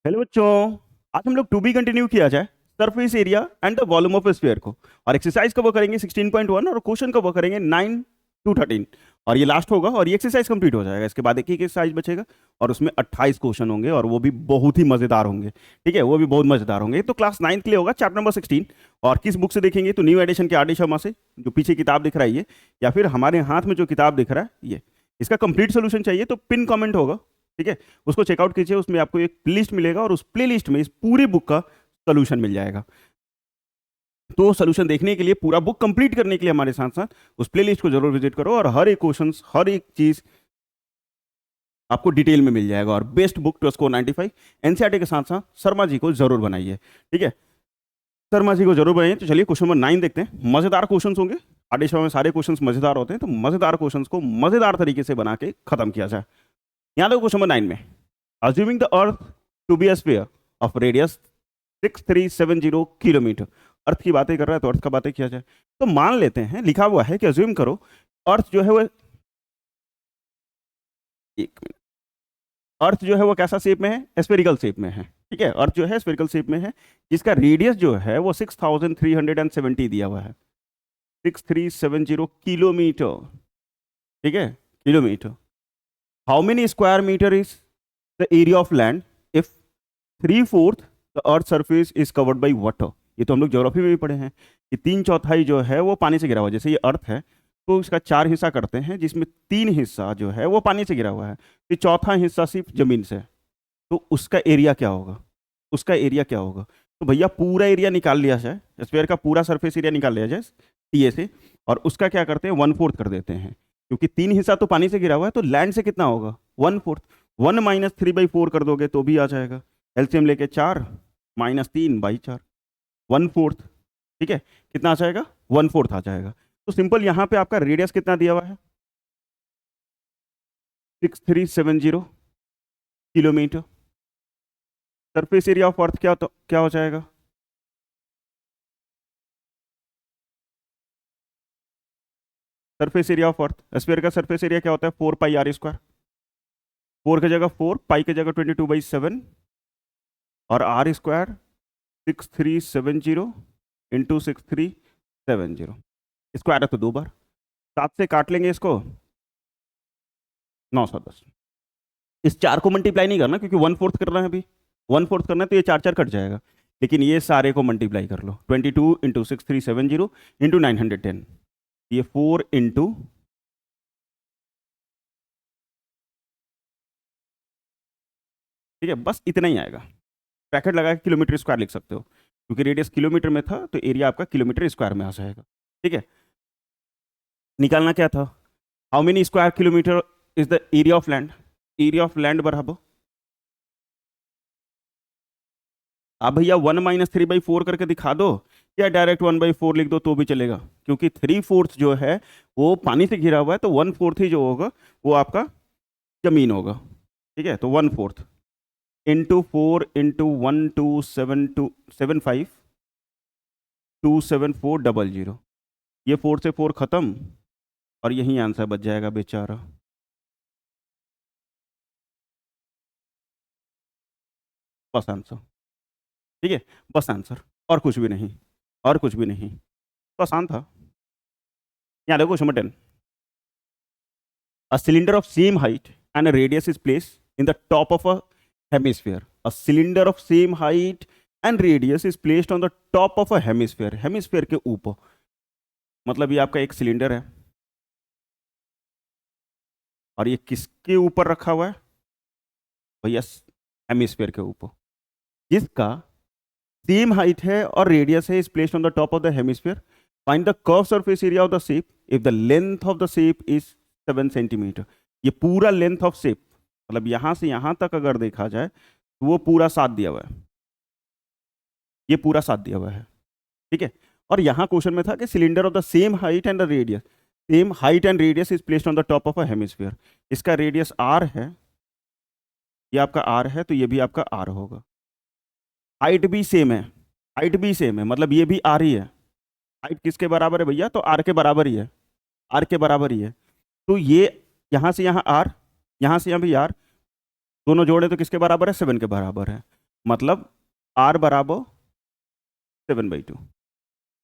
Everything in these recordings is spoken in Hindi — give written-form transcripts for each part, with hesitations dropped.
हेलो बच्चों। आज हम लोग टू बी कंटिन्यू किया जाए surface area and the volume of sphere को। और एक्सरसाइज कवर करेंगे 16.1 और क्वेश्चन कवर करेंगे 9 टू 13। और ये लास्ट होगा और ये एक्सरसाइज कंप्लीट हो जाएगा। इसके बाद एक ही एक्सरसाइज बचेगा और उसमें 28 क्वेश्चन होंगे और वो भी बहुत ही मजेदार होंगे। ठीक है, वो भी बहुत मजेदार होंगे। तो क्लास 9 के लिए होगा चैप्टर नंबर 16। और किस बुक से देखेंगे तो न्यू एडिशन के आर डी शर्मा से, जो पीछे किताब दिख रहा है ये, या फिर हमारे हाथ में जो किताब दिख रहा है ये। इसका कंप्लीट सोल्यूशन चाहिए तो पिन कमेंट होगा, ठीक है, उसको चेकआउट कीजिए। उसमें आपको एक लिस्ट मिलेगा और उस प्ले लिस्ट में इस पूरी बुक का सोल्यूशन मिल जाएगा। तो सोल्यूशन देखने के लिए, पूरा बुक कंप्लीट करने के लिए हमारे साथ साथ उस प्ले लिस्ट को जरूर विजिट करो और हर एक क्वेश्चन, हर एक चीज आपको डिटेल में मिल जाएगा। और best book to score 95 NCERT के साथ साथ शर्मा जी को जरूर बनाइए। ठीक है, शर्मा जी को जरूर बनाइए। तो चलिए क्वेश्चन नंबर 9 देखते हैं। मजेदार क्वेश्चन होंगे, आदेश में सारे क्वेश्चन मजेदार होते हैं, तो मजेदार क्वेश्चन को मजेदार तरीके से बना के खत्म किया जाए। यहाँ देखो क्वेश्चन नंबर 9 में, assuming the earth to be a sphere of radius 6370 kilometre. Earth की बातें कर रहा है तो अर्थ का बातें किया जाए। तो मान लेते हैं, लिखा हुआ है कि अज्यूम करो अर्थ जो है वो, एक मिनट, अर्थ जो है वो कैसा शेप में है? स्फेरिकल शेप में है। ठीक है, अर्थ जो है स्फेरिकल शेप में है, जिसका रेडियस जो है वो 6370 दिया हुआ है, 6370 किलोमीटर। ठीक है, kilometre. How many square metre is the area of land if 3/4 the earth surface is covered by water. ये तो हम लोग ज्योग्राफी में भी पढ़े हैं कि 3/4 जो है वो पानी से घिरा हुआ है। जैसे ये अर्थ है तो इसका 4 हिस्सा करते हैं, जिसमें 3 हिस्सा जो है वो पानी से घिरा हुआ है, तो चौथा हिस्सा सिर्फ जमीन से। तो उसका एरिया क्या होगा? उसका एरिया क्या होगा? तो भैया पूरा एरिया निकाल लिया जाए, स्फीयर का पूरा सरफेस एरिया निकाल लिया जाए टीए से, और उसका क्या करते हैं 1/4 कर देते हैं। क्योंकि 3 हिस्सा तो पानी से घिरा हुआ है, तो लैंड से कितना होगा? 1/4। 1 माइनस 3/4 कर दोगे तो भी आ जाएगा। एलसीएम लेके 4 माइनस 3/4, 1/4। ठीक है, कितना आ जाएगा? 1/4 आ जाएगा। तो सिंपल यहाँ पे आपका रेडियस कितना दिया हुआ है? 6370 kilometre. Surface area of earth क्या, तो क्या हो जाएगा? Surface area of earth, sphere का सरफेस एरिया क्या होता है? 4πr²। 4 की जगह 4, पाई की जगह 22/7, और आर स्क्वायर 6370 इंटू 6370। स्क्वायर है तो 2 बार, 7 से काट लेंगे इसको, 910। इस 4 को मल्टीप्लाई नहीं करना क्योंकि 1/4 करना है अभी, 1/4 करना है तो ये 4 कट जाएगा। लेकिन ये सारे को मल्टीप्लाई कर लो, 22 इंटू 6370 इंटू 910, ये 4 इंटू, ठीक है, बस इतना ही आएगा। ब्रैकेट लगा के किलोमीटर स्क्वायर लिख सकते हो, क्योंकि रेडियस किलोमीटर में था तो एरिया आपका किलोमीटर स्क्वायर में आ जाएगा। ठीक है, निकालना क्या था? How many square kilometre is the area of land? Area of land बराबर, आप भैया 1 माइनस 3/4 करके दिखा दो, या डायरेक्ट 1/4 लिख दो तो भी चलेगा, क्योंकि 3/4 जो है वो पानी से घिरा हुआ है, तो 1/4 ही जो होगा वो आपका जमीन होगा। ठीक है, तो 1/4 इंटू 4 इंटू 127275 27400। ये 4 से 4 खत्म और यही आंसर बच जाएगा बेचारा। बस आंसर। ठीक है, बस आंसर, और कुछ भी नहीं, और कुछ भी नहीं, तो आसान था। यहाँ देखो question number 10। A cylinder of same height and a radius is placed in the top of a hemisphere. A cylinder of same height and radius is placed on the top of a hemisphere. Hemisphere के ऊपर, मतलब ये आपका एक सिलेंडर है और ये किसके ऊपर रखा हुआ है भैया? हेमिस्फेयर के ऊपर, जिसका सेम हाइट है और रेडियस है, is placed on the top of the hemisphere. Find the curve surface area of the shape if the length of the shape is 7 centimetre. ये पूरा लेंथ ऑफ शेप, मतलब यहां से यहां तक अगर देखा जाए तो वो पूरा 7 दिया हुआ है, ये पूरा 7 दिया हुआ है। ठीक है, और यहां क्वेश्चन में था कि cylinder of the same height and the radius, same height and radius is placed on the top of a hemisphere. इसका रेडियस आर है, ये आपका आर है, तो ये भी आपका आर होगा। हाइट भी सेम है, हाइट भी सेम है, मतलब ये भी आर ही है। हाइट किसके बराबर है भैया? तो आर के बराबर ही है, आर के बराबर ही है। तो ये यहाँ से यहाँ आर, यहाँ से यहाँ भी आर, दोनों जोड़े तो किसके बराबर है? 7 के बराबर है। मतलब r बराबर 7/2।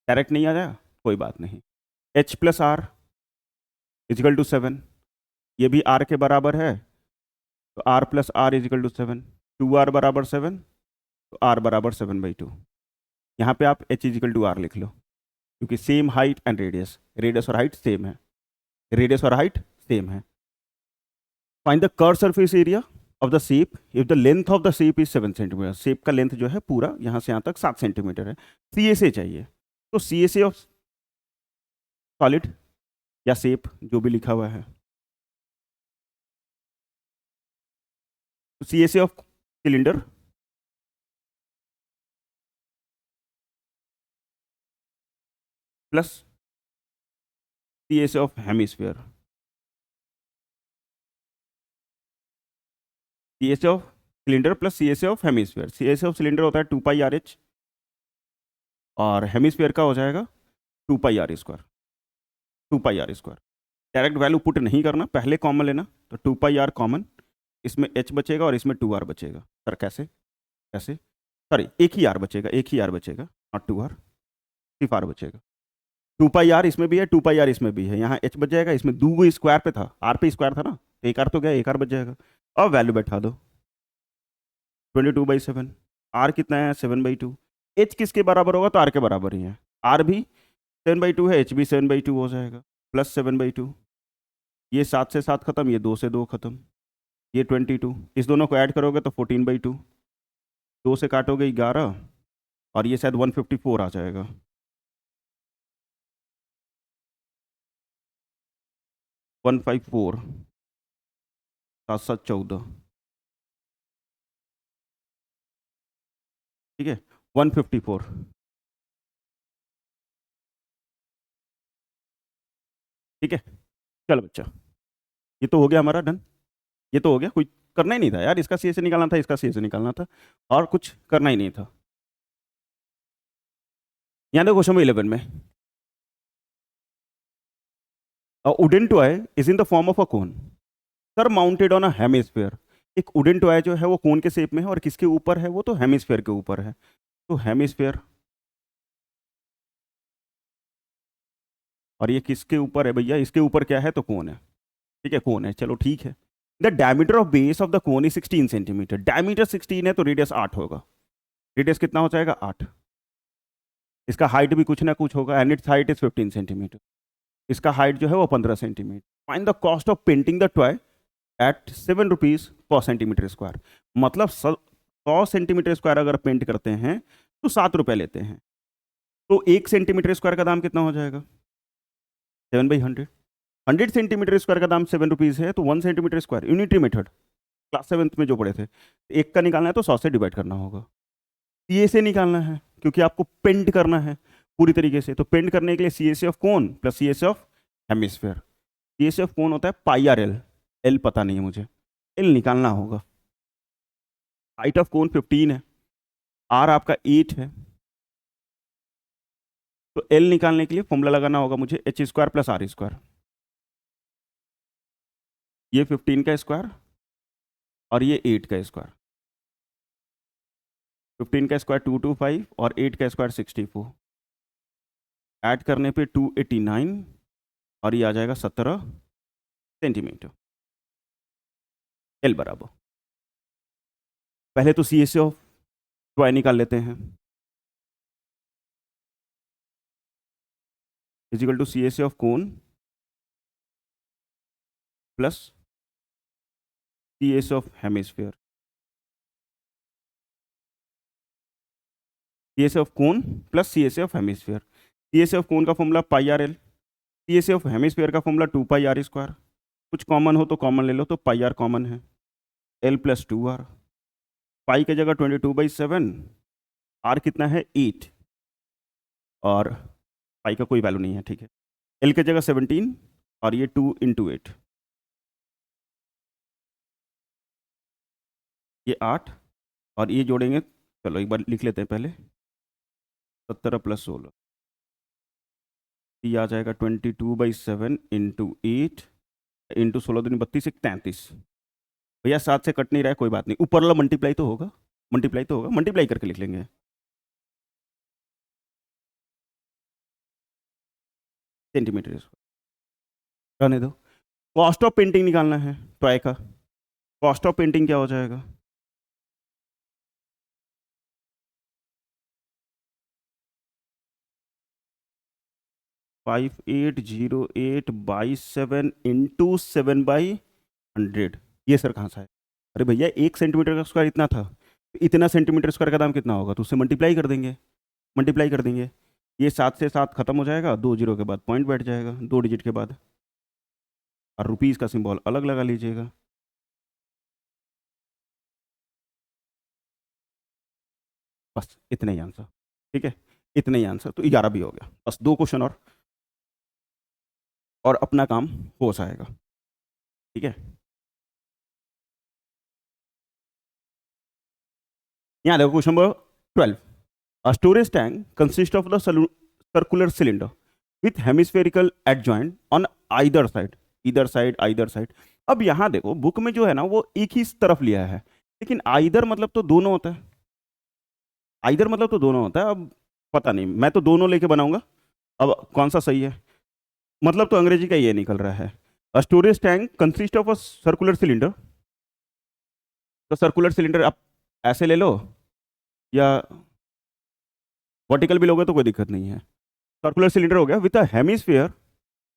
डायरेक्ट नहीं आ जाएगा, कोई बात नहीं। h plus R is equal to 7, ये भी r के बराबर है, तो r plus R is equal to 7। 2r बराबर 7, तो r बराबर 7/2। यहाँ पे आप h इजिकल टू आर लिख लो, क्योंकि same height and radius, radius और हाइट सेम है, रेडियस और हाइट सेम है। Find the curve surface area of the shape if the length of the shape is 7 centimetre. Shape का लेंथ जो है पूरा यहाँ से यहाँ तक 7 सेंटीमीटर है। सी एस ए चाहिए, तो C S A of solid या शेप जो भी लिखा हुआ है, C S A of cylinder plus C S A of hemisphere, C S A of cylinder plus C S A of hemisphere. C S A of cylinder होता है 2πr/h और हेमिस्फीयर का हो जाएगा 2πr²। 2πr²। Direct value put नहीं करना, पहले कॉमन लेना, तो 2πr कॉमन, इसमें h बचेगा और इसमें 2r बचेगा। सर कैसे कैसे, सॉरी एक ही r बचेगा, एक ही r बचेगा, नॉट 2r, सिर्फ r बचेगा। 2πr इसमें भी है, 2πr इसमें भी है, यहाँ h बच जाएगा, इसमें दो स्क्वायर पे था, r पे स्क्वायर था ना, तो एक r तो गया, एक r बच जाएगा। अब वैल्यू बैठा दो, 22/7, r कितना है 7/2, h किसके बराबर होगा, तो r के बराबर ही है, r भी 7/2 है, h भी 7/2 हो जाएगा, प्लस 7/2, ये 7 से 7 खत्म, ये 2 से 2 खत्म, ये 22, इस दोनों को ऐड करोगे तो 14/2, 2 से काटोगे 11, और ये शायद 154 आ जाएगा। वन 154, 7 7 14, ठीक है, 154। ठीक है, चलो बच्चा, ये तो हो गया हमारा डन, ये तो हो गया, कोई करना ही नहीं था यार, इसका सी से निकालना था, इसका सी से निकालना था, और कुछ करना ही नहीं था। यहाँ देखो क्वेश्चन 11 में, wooden toy is in the form of a cone sir mounted on a hemisphere. एक वुडन टॉय जो है वो कोन के शेप में है, और किसके ऊपर है, वो तो हेमिस्फीयर के ऊपर है, तो हेमिस्फीयर, और ये किसके ऊपर है भैया, इसके ऊपर क्या है, तो कोन है, ठीक है, कोन है, चलो ठीक है। The diameter of base of the cone is 16 centimetre, diameter 16 है तो रेडियस 8 होगा, रेडियस कितना हो जाएगा 8, इसका हाइट भी कुछ ना कुछ होगा, and its height is 15 centimetre, इसका हाइट जो है वो 15 centimetre. Find the cost of painting the toy at 7 rupees per centimetre square, मतलब 100 सेंटीमीटर स्क्वायर अगर पेंट करते हैं तो 7 रुपये लेते हैं, तो 1 सेंटीमीटर स्क्वायर का दाम कितना हो जाएगा, 7/100। 100 सेंटीमीटर स्क्वायर का दाम 7 रुपीज़ है, तो 1 centimetre square, unitary method class 7th में जो पढ़े थे, एक का निकालना है तो 100 से डिवाइड करना होगा, सी से निकालना है क्योंकि आपको पेंट करना है पूरी तरीके से, तो पेंट करने के लिए C S of cone plus C S of hemisphere. C S of cone होता है πr/l, एल पता नहीं है मुझे, एल निकालना होगा। हाइट ऑफ कोन 15 है, आर आपका 8 है, तो एल निकालने के लिए फॉर्मूला लगाना होगा मुझे h² प्लस r², ये 15 का स्क्वायर और ये 8 का स्क्वायर, 15 का स्क्वायर 225 और 8 का स्क्वायर 64, ऐड करने पे 289 और ये आ जाएगा 17 सेंटीमीटर, एल बराबर। पहले तो सी एस ऑफ टॉय निकाल लेते हैं, is equal to C S of cone plus C S of hemisphere, C S of cone plus C S of hemisphere. C S of cone का formula πr/l, C S of hemisphere का फॉर्मूला 2πr², कुछ कॉमन हो तो कॉमन ले लो, तो πr कॉमन है, l प्लस 2r, पाई की जगह 22/7, r कितना है 8, और पाई का कोई वैल्यू नहीं है, ठीक है, l की जगह 17 और ये 2 × 8, ये 8 और ये जोड़ेंगे, चलो एक बार लिख लेते हैं पहले, 17 + 16, ये आ जाएगा 22/7 × 8 × 16 दूनी 32, 33, भैया 7 से कट नहीं रहा है, कोई बात नहीं, ऊपर वाला मल्टीप्लाई तो होगा, मल्टीप्लाई तो होगा, मल्टीप्लाई करके लिख लेंगे, सेंटीमीटर स्क्वायर। रहने दो। कॉस्ट ऑफ पेंटिंग निकालना है टॉय का। कॉस्ट ऑफ पेंटिंग क्या हो जाएगा? 5808/7 इंटू 7/100। ये सर कहाँ से है? अरे भैया 1 सेंटीमीटर का स्क्वायर इतना था, तो इतना सेंटीमीटर स्क्वायर का दाम कितना होगा, तो उससे मल्टीप्लाई कर देंगे, मल्टीप्लाई कर देंगे। ये 7 से 7 खत्म हो जाएगा, 2 जीरो के बाद पॉइंट बैठ जाएगा, 2 डिजिट के बाद, और रुपीज़ का सिंबल अलग लगा लीजिएगा। बस इतना ही आंसर। ठीक है, इतना ही आंसर, तो 11 भी हो गया। बस 2 क्वेश्चन और अपना काम हो जाएगा। ठीक है, यहाँ देखो question number 12। A storage tank consists of the circular cylinder with hemispherical adjoint on either side, either side, either side। अब यहाँ देखो बुक में जो है ना वो एक ही तरफ लिया है, लेकिन आइदर मतलब तो दोनों होता है, आइदर मतलब तो दोनों होता है। अब पता नहीं, मैं तो दोनों लेके बनाऊंगा, अब कौन सा सही है, मतलब तो अंग्रेजी का ये निकल रहा है। A storage tank consist of a circular cylinder, तो सर्कुलर सिलेंडर आप ऐसे ले लो या वर्टिकल भी लोगे तो कोई दिक्कत नहीं है। सर्कुलर सिलेंडर हो गया with a hemisphere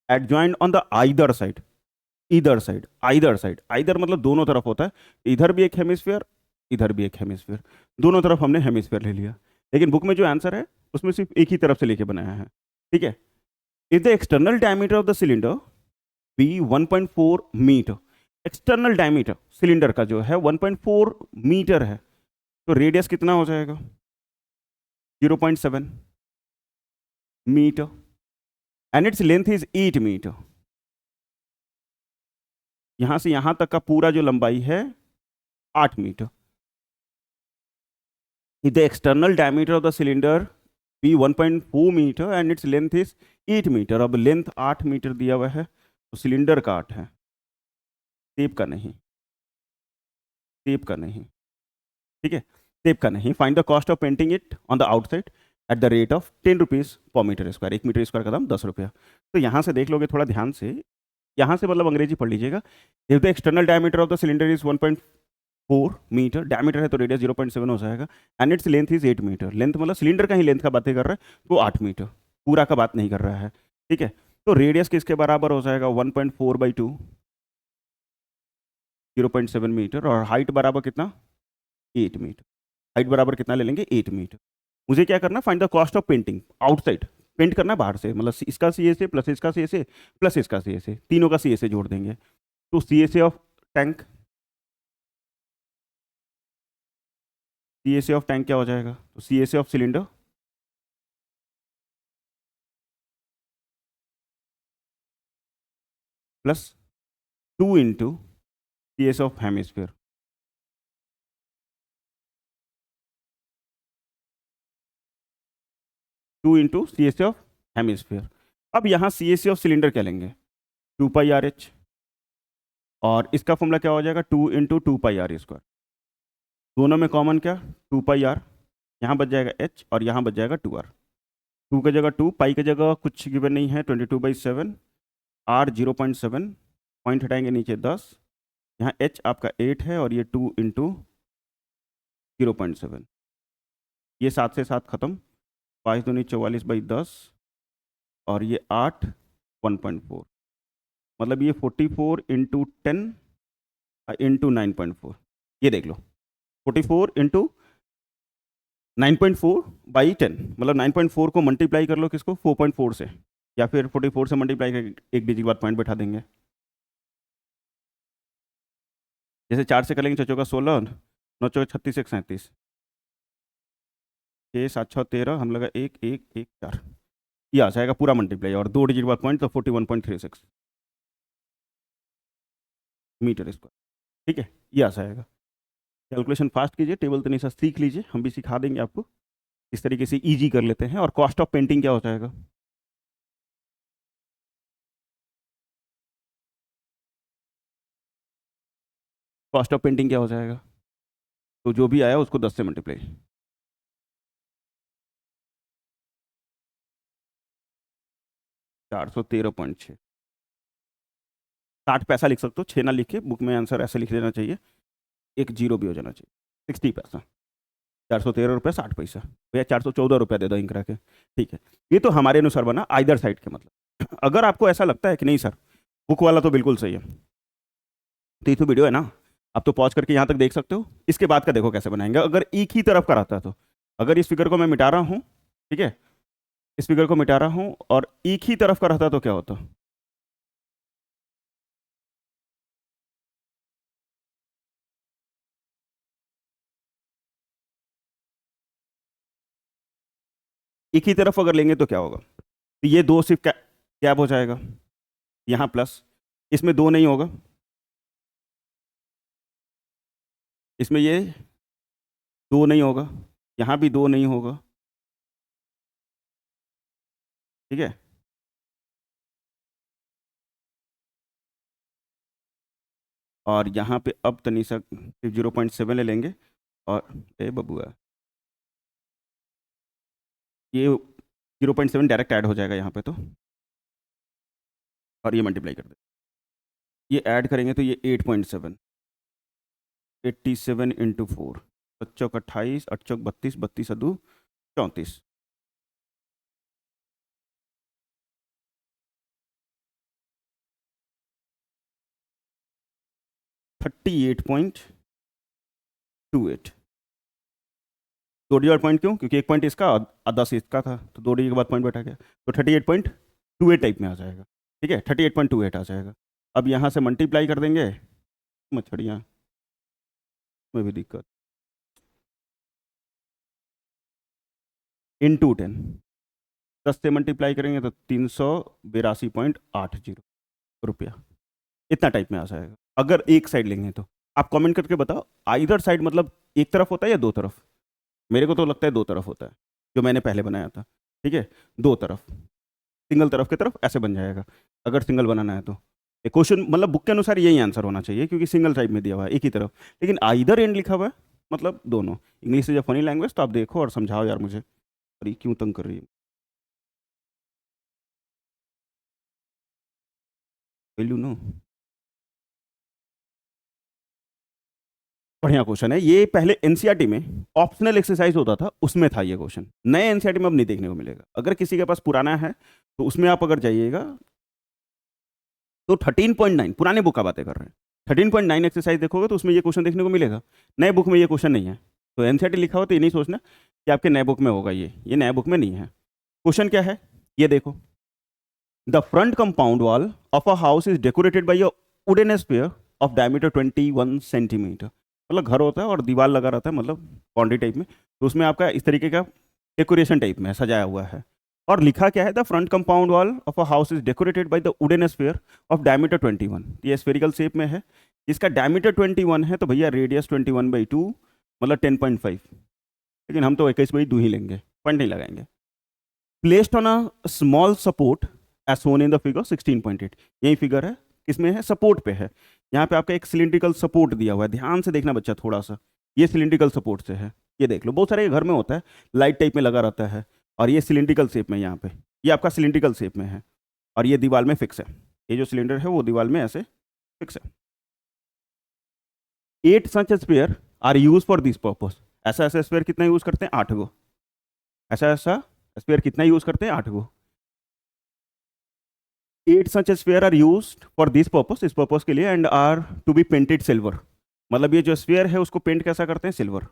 adjoint on the either side, इधर साइड, आइदर साइड, आइदर मतलब दोनों तरफ होता है, इधर भी एक हेमिस्फीयर, इधर भी एक हेमिस्फीयर, दोनों तरफ हमने हेमिस्फीयर ले लिया। लेकिन बुक में जो आंसर है उसमें सिर्फ एक ही तरफ से लेके बनाया है। ठीक है, if the external diameter of the cylinder be 1.4 metre, external diameter cylinder का जो है 1.4 मीटर है, तो रेडियस कितना हो जाएगा? 0.7 metre, and its length is 8 metre. यहां से यहां तक का पूरा जो लंबाई है 8 metre. If the external diameter of the cylinder be 1.4 metre and its length is 8 metre, अब लेंथ 8 मीटर दिया हुआ है तो सिलेंडर का 8 है, टेप का नहीं, टेप का नहीं। ठीक है, टेप का नहीं। Find the cost of painting it on the outside at the rate of 10 rupees per metre square. 1 metre square का दाम 10 रुपया। तो यहाँ से देख लोगे थोड़ा ध्यान से, यहाँ से मतलब अंग्रेजी पढ़ लीजिएगा। If the external diameter of the cylinder is 1.4 metre, diameter है तो रेडियस 0.7 हो जाएगा, and its length is 8 metre, length मतलब सिलेंडर का ही लेंथ का बातें कर रहा है, तो 8 मीटर, पूरा का बात नहीं कर रहा है। ठीक है, तो रेडियस किसके बराबर हो जाएगा? 1.4/2, 0.7 मीटर, और हाइट बराबर कितना? 8 मीटर। हाइट बराबर कितना ले लेंगे? 8 मीटर। मुझे क्या करना है? Find the cost of painting outside, paint करना है बाहर से, मतलब इसका सी ए से प्लस इसका सी ए से प्लस इसका सी ए से, तीनों का सी ए से जोड़ देंगे, तो सी ए से ऑफ टैंक, सी ए से ऑफ टैंक क्या हो जाएगा? तो सी ए से ऑफ सिलेंडर प्लस 2 इंटू सी ए से ऑफ हेमिस्फीयर, 2 इंटू सी ए से ऑफ हेमिस्फीयर। अब यहाँ सी ए से ऑफ सिलेंडर क्या लेंगे? 2πRH, और इसका फॉर्मूला क्या हो जाएगा? 2 इंटू 2πR²। दोनों में कॉमन क्या? 2πR, यहाँ बच जाएगा H और यहाँ बच जाएगा 2R। 2 की जगह 2, पाई की जगह कुछ गिवन नहीं है, 22/7, R 0.7, पॉइंट हटाएंगे नीचे 10, यहाँ H आपका 8 है, और ये 2 इंटू 0.7, ये 7 से 7 खत्म, 5 दूनी 44/10, और ये 8 1.4, मतलब ये 44 इंटू 10 इंटू 9.4। ये देख लो, 44 इंटू 9.4/10, मतलब 9.4 को मल्टीप्लाई कर लो किसको? 4.4 से, या फिर 44 से मल्टीप्लाई करके एक डिजिट के बाद पॉइंट बैठा देंगे। जैसे 4 से करेंगे, 6 चौका 16, 9 चौका 36, 1 37, 6 7 6 13, हम लगा 1 1 1 4, ये आ जाएगा पूरा मल्टीप्लाई, और 2 डिजिट बाद पॉइंट, तो 41.36 मीटर स्क्वायर। ठीक है, ये आ जाएगा। कैलकुलेशन फास्ट कीजिए, टेबल तो नहीं सर सीख लीजिए, हम भी सिखा देंगे आपको इस तरीके से इजी कर लेते हैं। और कॉस्ट ऑफ पेंटिंग क्या हो जाएगा? कॉस्ट ऑफ पेंटिंग क्या हो जाएगा? तो जो भी आया उसको 10 से मल्टीप्लाई। 413.6। 60 पैसा लिख सकते हो, 6 ना लिख के बुक में आंसर ऐसे लिख देना चाहिए, एक जीरो भी हो जाना चाहिए। 60 पैसा, 413 रुपये 60 पैसा। भैया 414 रुपये दे दो इंक रख के, ठीक है। ये तो हमारे अनुसार बना आइदर साइड के मतलब। अगर आपको ऐसा लगता है कि नहीं सर बुक वाला तो बिल्कुल सही है, तो ये तो वीडियो है ना, आप तो पॉज करके यहाँ तक देख सकते हो। इसके बाद का देखो कैसे बनाएंगे। अगर एक ही तरफ का रहता है तो, अगर इस फिगर को मैं मिटा रहा हूँ, ठीक है, इस फिगर को मिटा रहा हूँ और एक ही तरफ का रहता तो क्या होता? एक ही तरफ अगर लेंगे तो क्या होगा? तो ये दो सिर्फ गैप हो जाएगा, यहाँ प्लस, इसमें दो नहीं होगा, इसमें ये दो नहीं होगा, यहाँ भी दो नहीं होगा, ठीक है। और यहाँ पे अब तनिषा 0.7 ले लेंगे और ए बबुआ ये 0.7 डायरेक्ट ऐड हो जाएगा यहाँ पे तो, और ये मल्टीप्लाई कर दे, ये ऐड करेंगे तो ये 8.7, 87 इंटू 4, 28 28 32 32 अदू 34, 38.28। दो डिजिट पॉइंट क्यों? क्योंकि एक पॉइंट इसका और आधा से इसका था, तो दो डिजिट के बाद पॉइंट बैठा गया, तो 38.28 टाइप में आ जाएगा, ठीक है, 38.28 आ जाएगा। अब यहाँ से मल्टीप्लाई कर देंगे, मछड़ियाँ में भी दिक्कत, इंटू 10, 10 से मल्टीप्लाई करेंगे तो 382.80 रुपया, इतना टाइप में आ जाएगा। अगर एक साइड लेंगे तो आप कमेंट करके बताओ, आइदर साइड मतलब एक तरफ होता है या दो तरफ? मेरे को तो लगता है दो तरफ होता है, जो मैंने पहले बनाया था, ठीक है, दो तरफ, सिंगल तरफ की तरफ ऐसे बन जाएगा अगर सिंगल बनाना है तो। क्वेश्चन मतलब बुक के अनुसार यही आंसर होना चाहिए, क्योंकि सिंगल टाइप में दिया हुआ है एक ही तरफ, लेकिन आइदर एंड लिखा हुआ है, मतलब दोनों। English is a funny language, तो आप देखो और समझाओ यार मुझे, अरे क्यों तंग कर रही है। वैल्यू नो, बढ़िया क्वेश्चन है ये। पहले एनसीईआरटी में ऑप्शनल एक्सरसाइज होता था, उसमें था ये क्वेश्चन। नए एनसीईआरटी में अब नहीं देखने को मिलेगा। अगर किसी के पास पुराना है तो उसमें आप अगर जाइएगा तो 13.9, पुराने बुक का बातें कर रहे हैं, 13.9 एक्सरसाइज देखोगे तो उसमें ये क्वेश्चन देखने को मिलेगा। नए बुक में ये क्वेश्चन नहीं है, तो एनसीईआरटी लिखा हो तो ये नहीं सोचना कि आपके नए बुक में होगा, ये नए बुक में नहीं है। क्वेश्चन क्या है ये देखो, the front compound wall of a house is decorated by a wooden sphere of diameter 21 centimetre. मतलब घर होता है और दीवार लगा रहता है, मतलब बाउंड्री टाइप में, तो उसमें आपका इस तरीके का डेकोरेशन टाइप में सजाया हुआ है। और लिखा क्या है, the front compound wall of a house is decorated by the wooden sphere of diameter 21। ये स्फेरिकल शेप में है, इसका डायमीटर 21 है, तो भैया रेडियस 21/2 मतलब 10.5, लेकिन हम तो 21/2 ही लेंगे, पॉइंट नहीं लगाएंगे। Placed on a small support as shown in the figure 16.8, यही फिगर है, किसमें है, सपोर्ट पे है। यहाँ पे आपका एक सिलिंड्रिकल सपोर्ट दिया हुआ है, ध्यान से देखना बच्चा थोड़ा सा, ये सिलिंड्रिकल सपोर्ट से है, ये देख लो, बहुत सारे घर में होता है, लाइट टाइप में लगा रहता है, और ये सिलिंड्रिकल शेप में यहाँ पे, ये आपका सिलिंड्रिकल शेप में है, और ये दीवार में फिक्स है, ये जो सिलेंडर है वो दीवार में ऐसे फिक्स है। 8 such sphere are use for this purpose. ऐसा ऐसा स्पेयर कितना यूज करते हैं, 8 गो। ऐसा ऐसा स्पेयर कितना यूज करते हैं, 8 go. 8 such sphere are use for this purpose, इस पर्पज के लिए, and are to be painted silver. मतलब ये जो स्पेयर है उसको पेंट कैसा करते हैं, सिल्वर,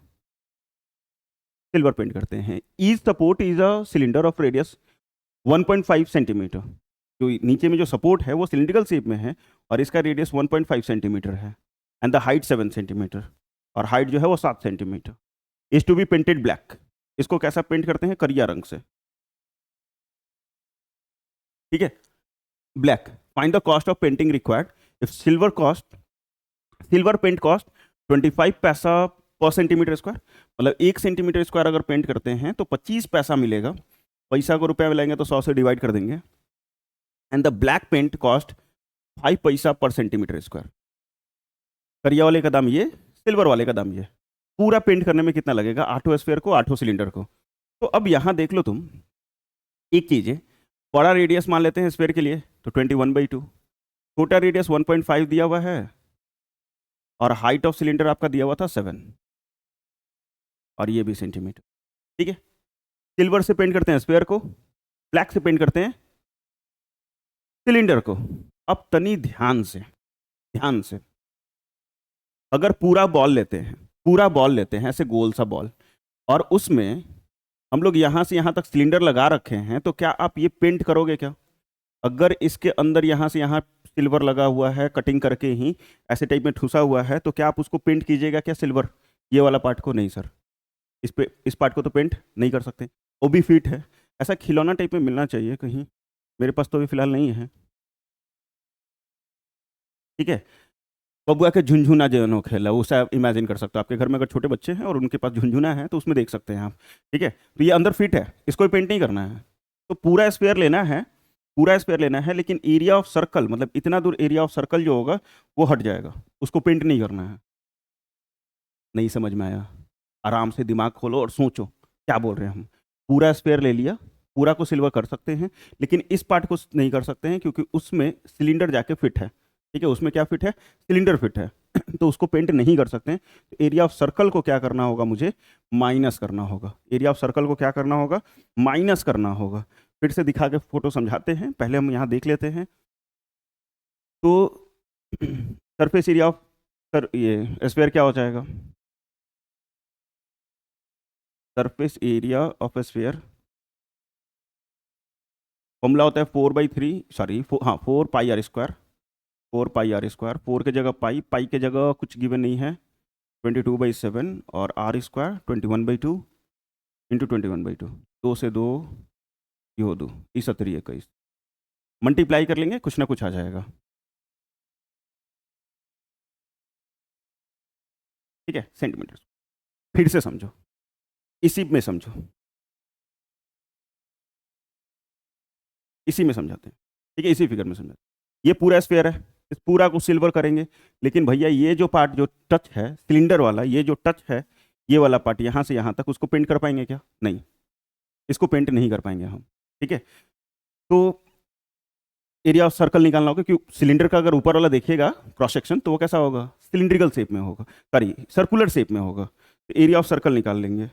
सिल्वर पेंट करते हैं। Each support is a cylinder of radius 1.5 centimetre. जो नीचे में जो सपोर्ट है वो सिलिंड्रिकल शेप में है, और इसका रेडियस 1.5 सेंटीमीटर है, एंड द हाइट 7 सेंटीमीटर, और हाइट जो है वो 7 centimetre. Is to be painted black. इसको कैसा पेंट करते हैं, करिया रंग से, ठीक है, black. Find the cost of painting required if silver paint cost 25 paisa पर सेंटीमीटर स्क्वायर। मतलब 1 सेंटीमीटर स्क्वायर अगर पेंट करते हैं तो 25 पैसा मिलेगा। पैसा को रुपया में लेंगे तो 100 से डिवाइड कर देंगे। And the black paint cost 5 paisa पर सेंटीमीटर स्क्वायर। करिया वाले का दाम ये, सिल्वर वाले का दाम ये। पूरा पेंट करने में कितना लगेगा, 8 स्फीयर को, 8 सिलेंडर को। तो अब यहां देख लो तुम, एक चीज है, बड़ा रेडियस मान लेते हैं स्फीयर के लिए तो 21/2, छोटा रेडियस 1.5 दिया हुआ है, और हाइट ऑफ सिलेंडर आपका दिया हुआ था 7, और ये भी सेंटीमीटर। ठीक है, सिल्वर से पेंट करते हैं स्फीयर को, ब्लैक से पेंट करते हैं सिलेंडर को। अब तनी ध्यान से, ध्यान से, अगर पूरा बॉल लेते हैं, पूरा बॉल लेते हैं ऐसे गोल सा बॉल, और उसमें हम लोग यहां से यहां तक सिलेंडर लगा रखे हैं, तो क्या आप ये पेंट करोगे क्या? अगर इसके अंदर यहां से यहां सिल्वर लगा हुआ है, कटिंग करके ही ऐसे टाइप में ठुसा हुआ है, तो क्या आप उसको पेंट कीजिएगा क्या सिल्वर? ये वाला पार्ट को नहीं सर, इस पार्ट को तो पेंट नहीं कर सकते, वो भी फिट है। ऐसा खिलौना टाइप में मिलना चाहिए कहीं, मेरे पास तो अभी फिलहाल नहीं है। ठीक है, बबुआ के झुनझुना जो खेला वो आप इमेजिन कर सकते हो, आपके घर में अगर छोटे बच्चे हैं और उनके पास झुनझुना है तो उसमें देख सकते हैं आप। ठीक है, तो ये अंदर फिट है, इसको भी पेंट नहीं करना है। तो पूरा स्क्वायर लेना है, पूरा स्क्वायर लेना है, लेकिन एरिया ऑफ सर्कल, मतलब इतना दूर एरिया ऑफ सर्कल जो होगा वो हट जाएगा, उसको पेंट नहीं करना है। नहीं समझ में आया? आराम से दिमाग खोलो और सोचो क्या बोल रहे हैं हम। पूरा स्क्वायर ले लिया, पूरा को सिल्वर कर सकते हैं, लेकिन इस पार्ट को नहीं कर सकते हैं क्योंकि उसमें सिलेंडर जाके फिट है। ठीक है, उसमें क्या फिट है, सिलेंडर फिट है तो उसको पेंट नहीं कर सकते हैं। तो एरिया ऑफ सर्कल को क्या करना होगा, मुझे माइनस करना होगा। एरिया ऑफ सर्कल को क्या करना होगा, माइनस करना होगा। फिर से दिखा के फोटो समझाते हैं, पहले हम यहाँ देख लेते हैं। तो सरफेस एरिया ऑफ सर ये स्क्वायर क्या हो जाएगा, surface area of sphere formula होता है 4/3, सॉरी हाँ 4 पाई r स्क्वायर, 4 पाई r स्क्वायर, 4 की जगह पाई, पाई की जगह कुछ गिवन नहीं है, 22/7, और r स्क्वायर 21/2 इंटू 21/2, 2 से 2 ये हो 2 21, मल्टीप्लाई कर लेंगे कुछ ना कुछ आ जाएगा। ठीक है, सेंटीमीटर। फिर से समझो, इसी में समझो, इसी में समझाते हैं। ठीक है, इसी फिगर में समझाते हैं। ये पूरा स्फीयर है, इस पूरा को सिल्वर करेंगे, लेकिन भैया ये जो पार्ट जो टच है सिलेंडर वाला, ये जो टच है, ये वाला पार्ट यहाँ से यहाँ तक, उसको पेंट कर पाएंगे क्या? नहीं, इसको पेंट नहीं कर पाएंगे हम। ठीक है, तो एरिया ऑफ सर्कल निकालना होगा, क्योंकि सिलेंडर का अगर ऊपर वाला देखिएगा क्रॉस सेक्शन, तो वो कैसा होगा, सिलिंड्रिकल शेप में होगा, सॉरी सर्कुलर शेप में होगा। तो एरिया ऑफ सर्कल निकाल लेंगे,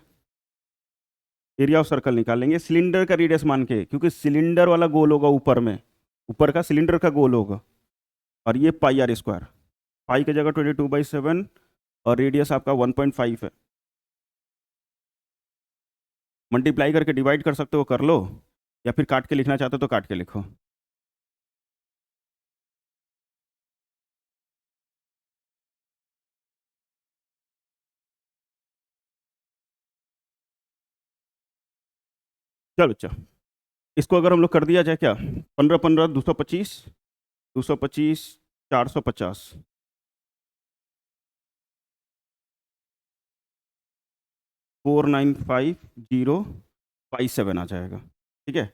एरिया ऑफ सर्कल निकालेंगे सिलेंडर का रेडियस मान के, क्योंकि सिलेंडर वाला गोल होगा ऊपर में, ऊपर का सिलेंडर का गोल होगा, और ये पाई r स्क्वायर, पाई की जगह 22/7, और रेडियस आपका 1.5 है। मल्टीप्लाई करके डिवाइड कर सकते हो, कर लो, या फिर काट के लिखना चाहते हो तो काट के लिखो। चलो बच्चा, इसको अगर हम लोग कर दिया जाए क्या, 15 15 225, 225 450, 495,057 आ जाएगा। ठीक है,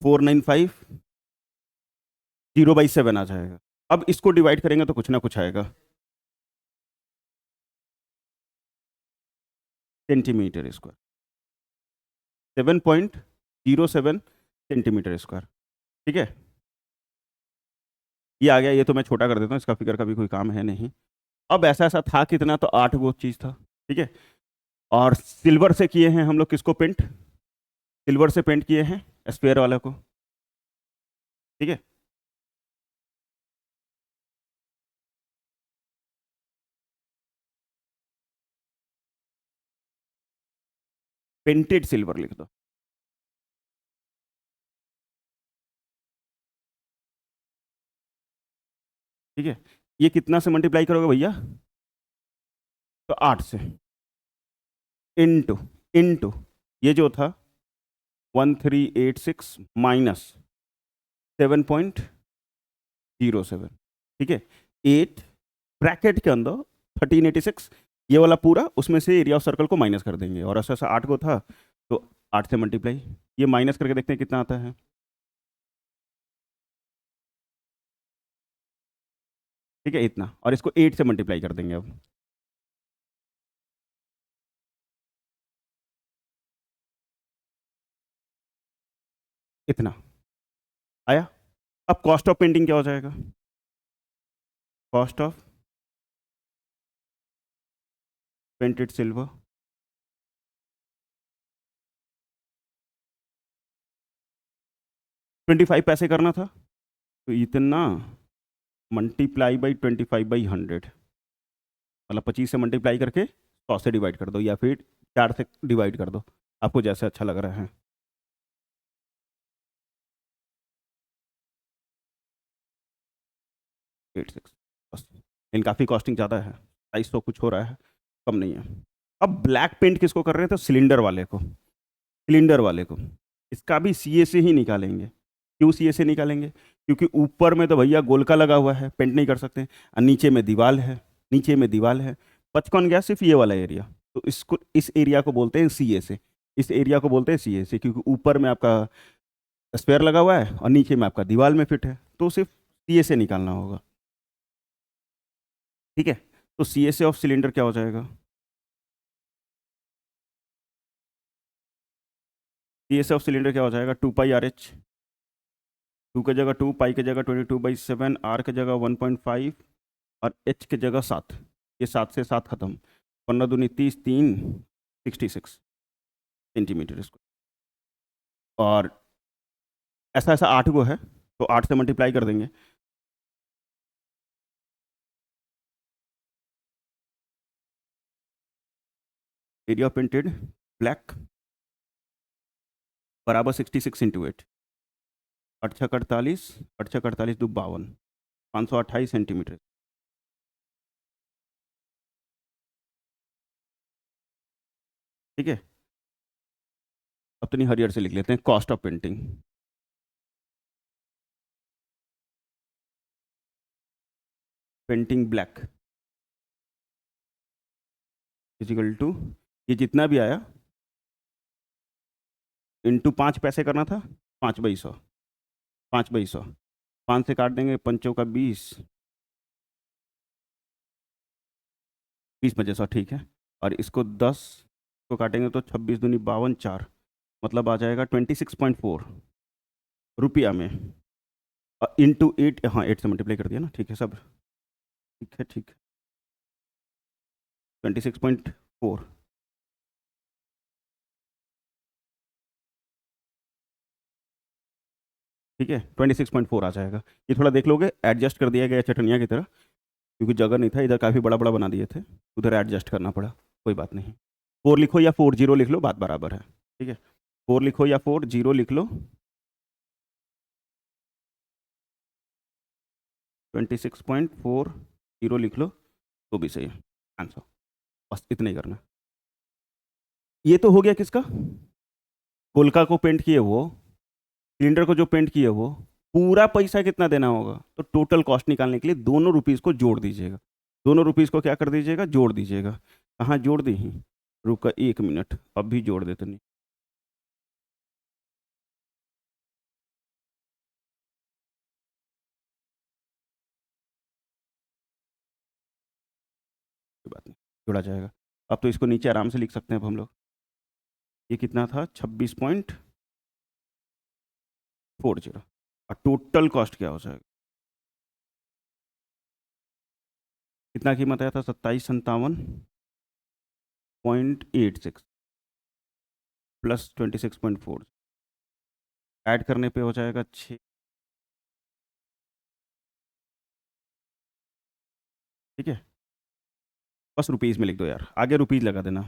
495,0/7 आ जाएगा। अब इसको डिवाइड करेंगे तो कुछ ना कुछ आएगा, सेंटीमीटर स्क्वायर, 7.07 सेंटीमीटर स्क्वायर। ठीक है, ये आ गया, ये तो मैं छोटा कर देता हूँ, इसका फिगर का भी कोई काम है नहीं। अब ऐसा ऐसा था कितना, तो 8 वो चीज़ था। ठीक है, और सिल्वर से किए हैं हम लोग किसको पेंट, सिल्वर से पेंट किए हैं स्पेयर वाले को। ठीक है, पेंटेड सिल्वर लिख दो। ठीक है, ये कितना से मल्टीप्लाई करोगे भैया, तो 8 से, इनटू, इनटू ये जो था 1386 माइनस 7.07। ठीक है, 8 ब्रैकेट के अंदर 1386, ये वाला पूरा, उसमें से एरिया ऑफ सर्कल को माइनस कर देंगे, और ऐसा ऐसा 8 को था तो 8 से मल्टीप्लाई, ये माइनस करके देखते हैं कितना आता है। ठीक है, इतना, और इसको 8 से मल्टीप्लाई कर देंगे अब। इतना आया। अब कॉस्ट ऑफ पेंटिंग क्या हो जाएगा? कॉस्ट ऑफ पेंटेड सिल्वर 25 पैसे करना था, तो इतना मल्टीप्लाई बाई 25/100, मतलब 25 से मल्टीप्लाई करके 100 से डिवाइड कर दो, या फिर 4 से डिवाइड कर दो, आपको जैसे अच्छा लग रहा है। एट सिक्स बस। इन काफ़ी कॉस्टिंग ज़्यादा है, 250 कुछ हो रहा है, कम नहीं है। अब ब्लैक पेंट किसको कर रहे हैं? तो सिलेंडर वाले को, सिलेंडर वाले को। इसका भी सीए से ही निकालेंगे। क्यों सीए से निकालेंगे? क्योंकि ऊपर में तो भैया गोलका लगा हुआ है, पेंट नहीं कर सकते, और नीचे में दीवार है, नीचे में दीवार है, बच कौन गया? सिर्फ ये वाला एरिया। तो इसको, इस एरिया को बोलते हैं सीए से, इस एरिया को बोलते हैं सीए से, क्योंकि ऊपर में आपका स्क्वायर लगा हुआ है और नीचे में आपका दीवार में फिट है, तो सिर्फ सीए से निकालना होगा। ठीक है, तो सीए से ऑफ सिलेंडर क्या हो जाएगा? सीए से ऑफ सिलेंडर क्या हो जाएगा? 2πRH, 2 की जगह 2, पाई की जगह 22/7, आर की जगह 1.5 और एच की जगह 7। ये 7 से 7 खत्म, 15 दूनी 30, 3 66 सेंटीमीटर इसको। और ऐसा ऐसा 8 को है, तो 8 से मल्टीप्लाई कर देंगे। एरिया प्रिंटेड ब्लैक बराबर 66 इंटू 8, 8 छक 48, 8 छक 48 दो 52, 528 सेंटीमीटर। ठीक है, अपनी हरियर से लिख लेते हैं cost of painting. Painting black is equal to, ये जितना भी आया इंटू 5 पैसे करना था, 5/100, 5/100, 5 से काट देंगे, पंचों का 20, 20 × 100, ठीक है। और इसको 10 को काटेंगे तो 26 दूनी 52, 4, मतलब आ जाएगा 26.4 रुपया में, इंटू 8, हाँ 8 से मल्टीप्लाई कर दिया ना, ठीक है सब, ठीक है ठीक है, 26.4। ठीक है, 26.4 आ जाएगा। ये थोड़ा देख लोगे, एडजस्ट कर दिया गया चटनिया की तरह, क्योंकि जगह नहीं था इधर, काफ़ी बड़ा बड़ा बना दिए थे, उधर एडजस्ट करना पड़ा, कोई बात नहीं। 4 लिखो या 40 लिख लो, बात बराबर है। ठीक है, 4 लिखो या 40 लिख लो, 26.40 लिख लो, तो भी सही है आंसर। बस इतना ही करना। ये तो हो गया किसका? गोलका को पेंट किए वो, सिलेंडर को जो पेंट किए वो, पूरा पैसा कितना देना होगा? तो टोटल कॉस्ट निकालने के लिए दोनों रुपीज़ को जोड़ दीजिएगा, दोनों रुपीज़ को क्या कर दीजिएगा? जोड़ दीजिएगा। कहाँ जोड़ दी? रुका 1 मिनट, अब भी जोड़ देते नहीं। कोई बात नहीं, जोड़ा जाएगा। अब तो इसको नीचे आराम से लिख सकते हैं अब हम लोग। ये कितना था? 26.40, और टोटल कॉस्ट क्या हो जाएगा? कितना कीमत आया था? 2757.86 प्लस 26.4, ऐड करने पे हो जाएगा 6। ठीक है, बस रुपीज़ में लिख दो यार, आगे रुपीज़ लगा देना,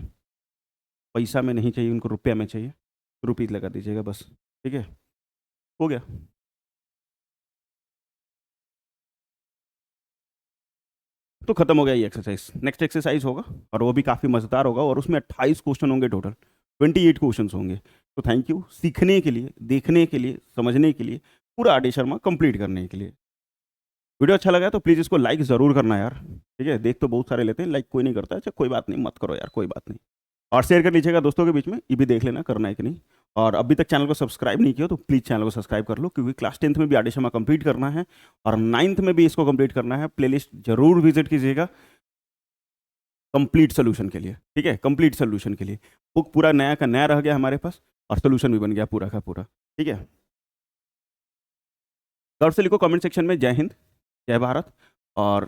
पैसा में नहीं चाहिए उनको, रुपया में चाहिए, रुपीज़ लगा दीजिएगा बस। ठीक है, हो गया। तो खत्म हो गया ये एक्सरसाइज। नेक्स्ट एक्सरसाइज होगा, और वो भी काफ़ी मज़ेदार होगा, और उसमें 28 क्वेश्चन होंगे टोटल, 28 क्वेश्चन होंगे। तो थैंक यू सीखने के लिए, देखने के लिए, समझने के लिए, पूरा आर डी शर्मा कंप्लीट करने के लिए। वीडियो अच्छा लगा तो प्लीज़ इसको लाइक ज़रूर करना यार। ठीक है, देख तो बहुत सारे लेते हैं, लाइक कोई नहीं करता है, अच्छा कोई बात नहीं, मत करो यार, कोई बात नहीं। और शेयर कर लीजिएगा दोस्तों के बीच में, ये भी देख लेना करना है कि नहीं। और अभी तक चैनल को सब्सक्राइब नहीं किया तो प्लीज़ चैनल को सब्सक्राइब कर लो, क्योंकि क्लास 10th में भी आर डी शर्मा कंप्लीट करना है, और 9th में भी इसको कंप्लीट करना है। प्लेलिस्ट जरूर विजिट कीजिएगा कंप्लीट सोल्यूशन के लिए। ठीक है, कंप्लीट सोल्यूशन के लिए बुक पूरा नया का नया रह गया हमारे पास, और सोल्यूशन भी बन गया पूरा का पूरा। ठीक है। गर्व से लिखो कमेंट सेक्शन में जय हिंद, जय भारत, और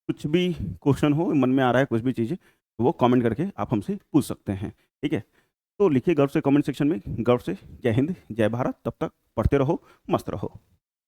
कुछ भी क्वेश्चन हो मन में आ रहा है, कुछ भी चीज़ें, वो कमेंट करके आप हमसे पूछ सकते हैं, ठीक है। तो लिखिए गर्व से कमेंट सेक्शन में, गर्व से जय हिंद, जय भारत। तब तक पढ़ते रहो, मस्त रहो।